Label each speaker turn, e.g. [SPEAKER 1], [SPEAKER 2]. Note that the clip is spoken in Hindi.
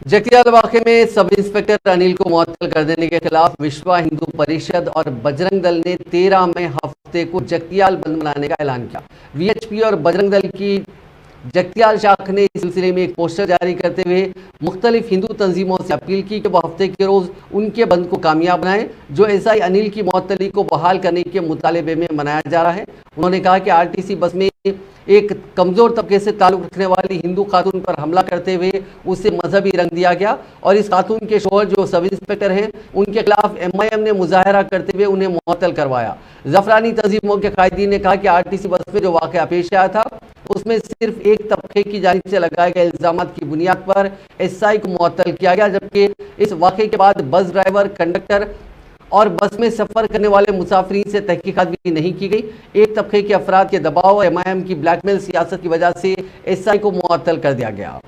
[SPEAKER 1] जगतियाल वाकये में सब इंस्पेक्टर अनिल को मुअत्तल कर देने के खिलाफ विश्व हिंदू परिषद और बजरंग दल ने 13 मई हफ्ते को जगतियाल बंद मनाने का ऐलान किया। वीएचपी और बजरंग दल की जगतियाल शाख ने इस सिलसिले में एक पोस्टर जारी करते हुए मुख्तलिफ हिंदू तंजीमों से अपील की कि वह हफ्ते के रोज उनके बंद को कामयाब बनाएं जो एसआई अनिल की मुअत्तली को बहाल करने के मुतालबे में मनाया जा रहा है। उन्होंने कहा कि आरटीसी बस में एक कमजोर तबके से ताल्लुक रखने वाली हिंदू खातून पर हमला करते हुए उसे मजहबी रंग दिया गया और इस खातून के शोहर जो सब इंस्पेक्टर हैं उनके खिलाफ एमआईएम ने मुजाहरा करते हुए उन्हें मुअत्तल करवाया। जफरानी तंजीमों के कायदीन ने कहा कि आरटीसी बस में जो वाकया पेश आया था उसमें सिर्फ एक तबके की जानिब से लगाए गए इल्जाम की बुनियाद पर एसआई को मुअत्तल किया गया, जबकि इस वाकये के बाद बस ड्राइवर, कंडक्टर और बस में सफर करने वाले मुसाफिरीन से तहकीकात भी नहीं की गई। एक तबके के अफराद के दबाव और एमआईएम की ब्लैकमेल सियासत की वजह से एसआई को मुअत्तल कर दिया गया।